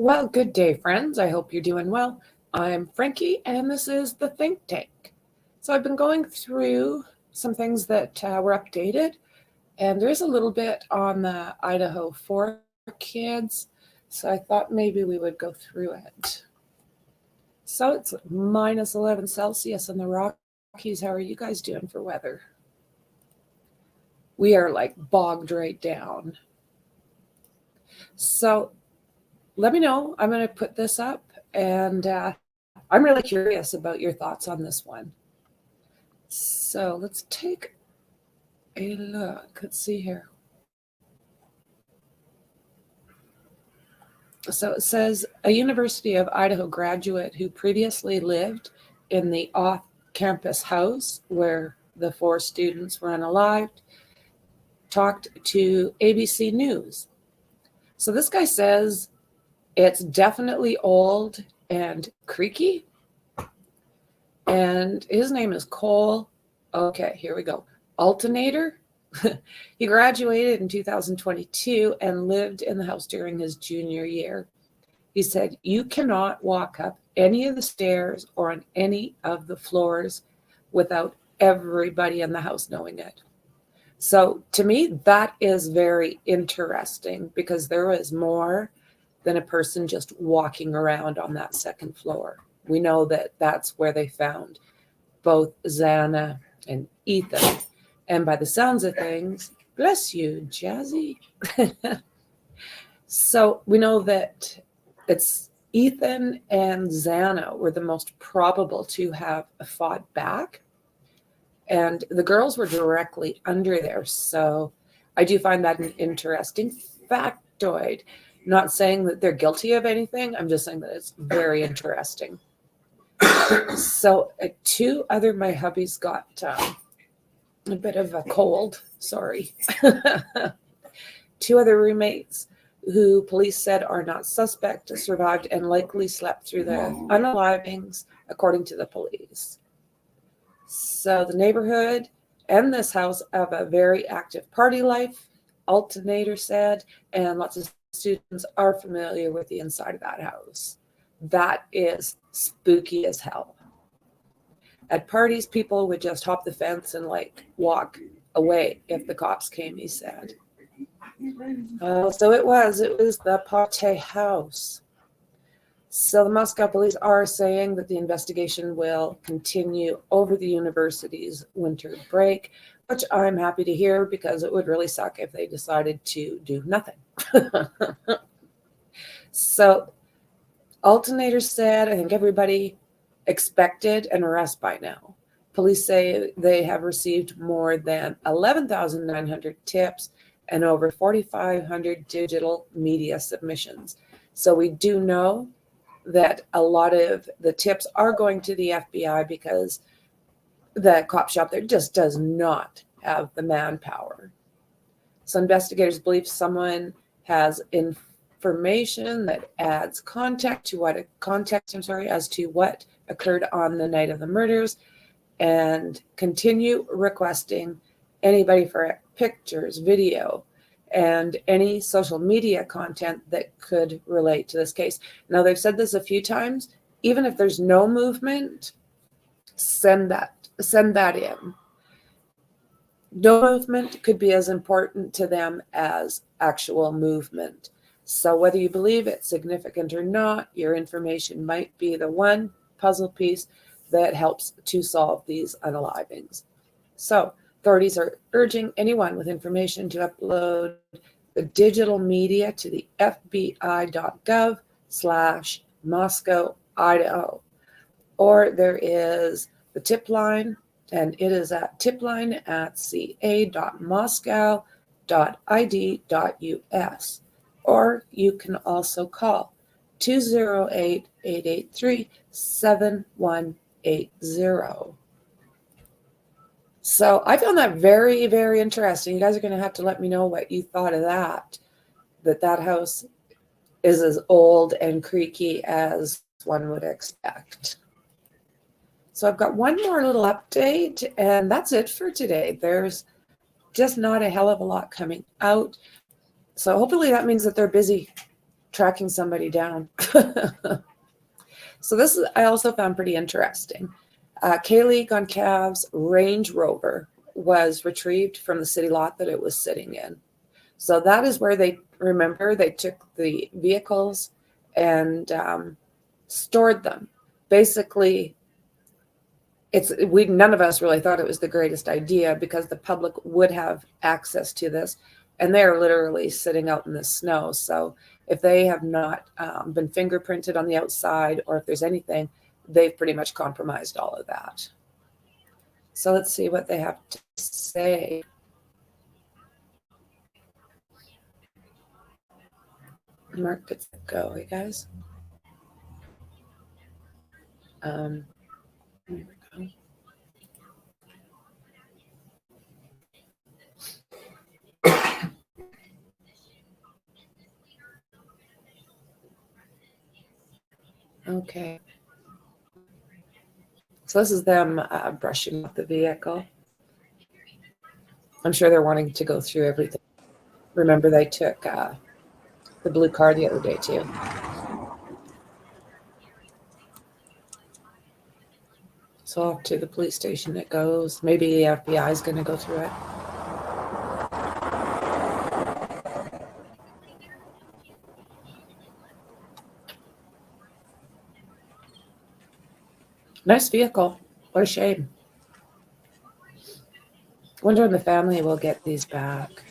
Well, good day, friends. I hope you're doing well. I'm Franky, and this is the Think Tank. So I've been going through some things that were updated, and there's a little bit on the Idaho for kids. So I thought maybe we would go through it. So it's minus 11 Celsius in the Rockies. How are you guys doing for weather? We are like bogged right down. So let me know. I'm going to put this up, and I'm really curious about your thoughts on this one. So let's take a look. Let's see here. So it says a University of Idaho graduate who previously lived in the off campus house where the 4 students were unalived talked to ABC News. So this guy says it's definitely old and creaky. And his name is Cole. Okay, here we go. Alternator. He graduated in 2022 and lived in the house during his junior year. He said, "You cannot walk up any of the stairs or on any of the floors without everybody in the house knowing it." So to me, that is very interesting because there was more than a person just walking around on that second floor. We know that that's where they found both Xana and Ethan. And by the sounds of things, bless you, Jazzy. So we know that it's Ethan and Xana were the most probable to have fought back. And the girls were directly under there. So I do find that an interesting factoid. Not saying that they're guilty of anything. I'm just saying that it's very interesting. So 2 other, my hubby's got a bit of a cold, sorry. 2 other roommates who police said are not suspect survived and likely slept through the unalivings, according to the police. So the neighborhood and this house have a very active party life, Alternator said, and lots of students are familiar with the inside of that house. That is spooky as hell. At parties, people would just hop the fence and walk away if the cops came, he said. So it was the Pate house. So the Moscow police are saying that the investigation will continue over the university's winter break, which I'm happy to hear because it would really suck if they decided to do nothing. So Alternator said, I think everybody expected an arrest by now. Police say they have received more than 11,900 tips and over 4,500 digital media submissions. So we do know that a lot of the tips are going to the FBI because the cop shop there just does not have the manpower. So investigators believe someone has information that adds context as to what occurred on the night of the murders, and continue requesting anybody for pictures, video, and any social media content that could relate to this case. Now, they've said this a few times. Even if there's no movement, send that in. No movement could be as important to them as actual movement. So whether you believe it's significant or not, your information might be the one puzzle piece that helps to solve these unalivings. So authorities are urging anyone with information to upload the digital media to the fbi.gov/Moscow, Idaho. Or there is the tip line, and it is at tipline@ca.moscow.id.us. Or you can also call 208-883-7180. So I found that very, very interesting. You guys are going to have to let me know what you thought of that house is as old and creaky as one would expect. So I've got one more little update, and that's it for today. There's just not a hell of a lot coming out. So hopefully that means that they're busy tracking somebody down. So this is, I also found pretty interesting. Kaylee Goncalves' Range Rover was retrieved from the city lot that it was sitting in. So that is where they took the vehicles and stored them. Basically, none of us really thought it was the greatest idea because the public would have access to this, and they're literally sitting out in the snow. So if they have not been fingerprinted on the outside, or if there's anything, they've pretty much compromised all of that. So let's see what they have to say. Mark, let's go, hey guys. Here we go. Okay. So this is them brushing off the vehicle. I'm sure they're wanting to go through everything. Remember, they took the blue car the other day too. So off to the police station it goes. Maybe the FBI is going to go through it. Nice vehicle. What a shame. Wonder when the family will get these back.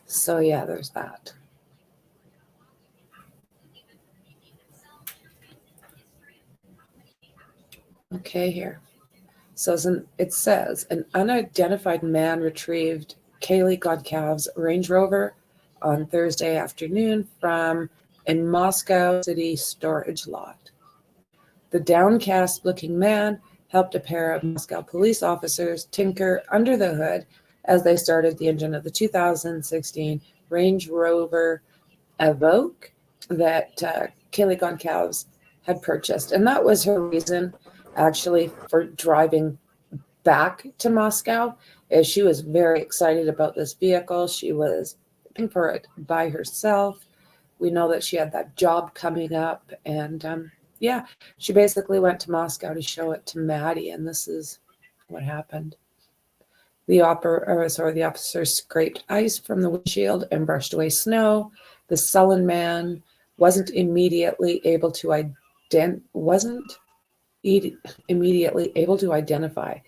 So yeah, there's that. Okay, here. So it says an unidentified man retrieved Kaylee Goncalves' Range Rover on Thursday afternoon from a Moscow City storage lot. The downcast-looking man helped a pair of Moscow police officers tinker under the hood as they started the engine of the 2016 Range Rover Evoque that Kaylee Goncalves had purchased. And that was her reason, actually, for driving back to Moscow, is she was very excited about this vehicle. She was looking for it by herself. We know that she had that job coming up, and yeah, she basically went to Moscow to show it to Maddie, and this is what happened. The officer scraped ice from the windshield and brushed away snow. The sullen man wasn't immediately able to identify.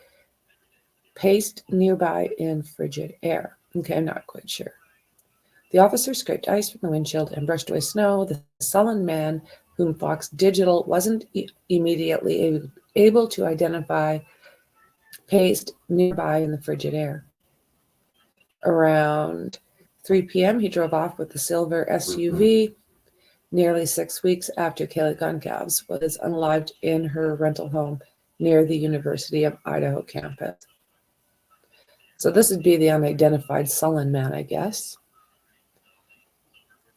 Paced nearby in frigid air. Okay, I'm not quite sure. The officer scraped ice from the windshield and brushed away snow. The sullen man, whom Fox Digital wasn't immediately able to identify, paced nearby in the frigid air. Around 3 p.m., he drove off with the silver SUV, nearly 6 weeks after Kaylee Goncalves was unalived in her rental home near the University of Idaho campus. So this would be the unidentified sullen man, I guess.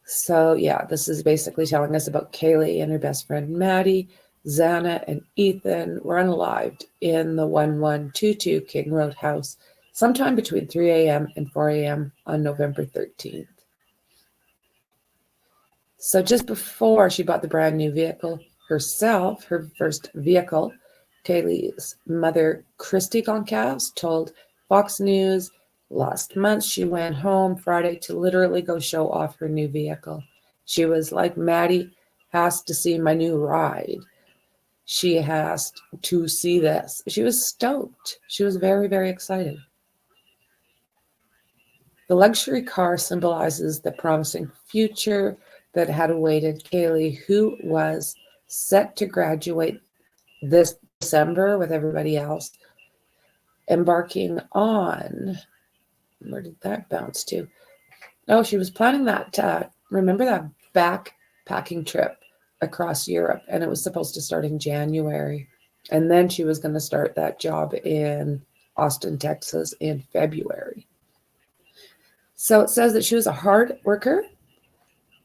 So yeah, this is basically telling us about Kaylee and her best friend Maddie. Xana and Ethan were unalived in the 1122 King Road house sometime between 3 a.m. and 4 a.m. on November 13th. So just before she bought the brand new vehicle herself, her first vehicle, Kaylee's mother, Christy Goncalves, told Fox News last month she went home Friday to literally go show off her new vehicle. She was like, Maddie has to see my new ride. She has to see this. She was stoked. She was very, very excited. The luxury car symbolizes the promising future that had awaited Kaylee, who was set to graduate this December with everybody else, embarking on, where did that bounce to? Oh, she was planning that, remember that backpacking trip across Europe, and it was supposed to start in January. And then she was going to start that job in Austin, Texas in February. So it says that she was a hard worker,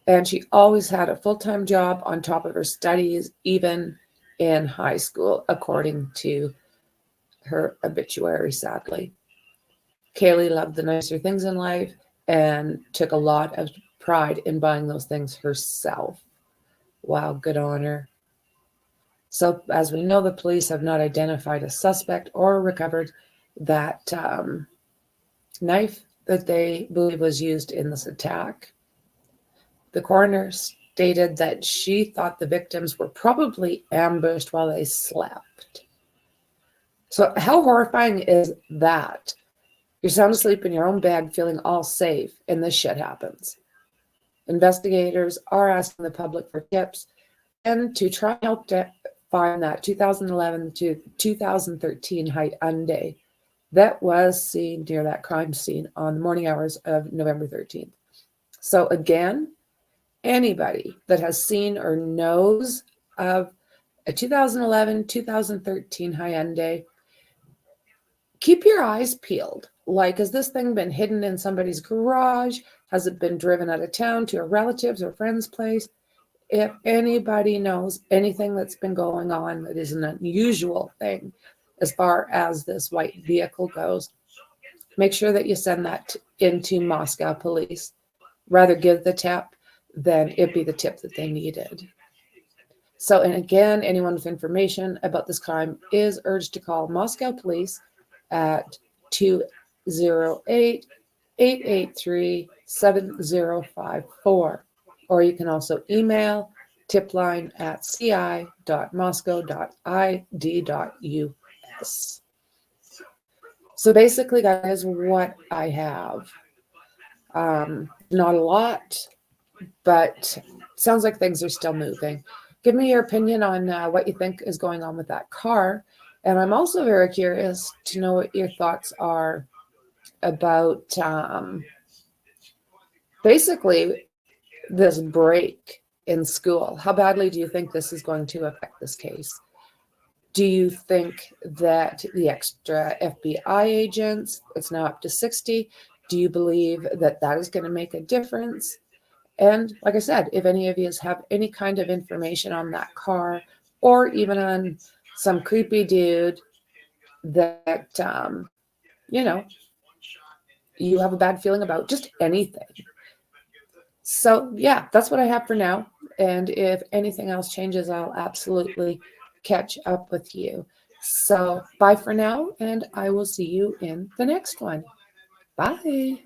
and she always had a full-time job on top of her studies, even in high school, according to her obituary, sadly. Kaylee loved the nicer things in life and took a lot of pride in buying those things herself. Wow, good on her. So, as we know, the police have not identified a suspect or recovered that knife that they believe was used in this attack. The coroner stated that she thought the victims were probably ambushed while they slept. So, how horrifying is that? You're sound asleep in your own bed, feeling all safe, and this shit happens. Investigators are asking the public for tips and to try and help to find that 2011 to 2013 Hyundai that was seen near that crime scene on the morning hours of November 13th. So again, anybody that has seen or knows of a 2011, 2013 Hyundai, keep your eyes peeled. Like, has this thing been hidden in somebody's garage? Has it been driven out of town to a relative's or friend's place? If anybody knows anything that's been going on that is an unusual thing as far as this white vehicle goes, make sure that you send that into Moscow police. Rather give the tip than it be the tip that they needed. So, and again, anyone with information about this crime is urged to call Moscow police at 208-883-7054. Or you can also email tipline@ci.moscow.id.us. So basically, guys, what I have, not a lot, but sounds like things are still moving. Give me your opinion on what you think is going on with that car. And I'm also very curious to know what your thoughts are about basically this break in school. How badly do you think this is going to affect this case? Do you think that the extra FBI agents, it's now up to 60, do you believe that that is going to make a difference? And like I said, if any of you have any kind of information on that car or even on some creepy dude that, you know, you have a bad feeling about, just anything. So yeah, that's what I have for now. And if anything else changes, I'll absolutely catch up with you. So bye for now, and I will see you in the next one. Bye.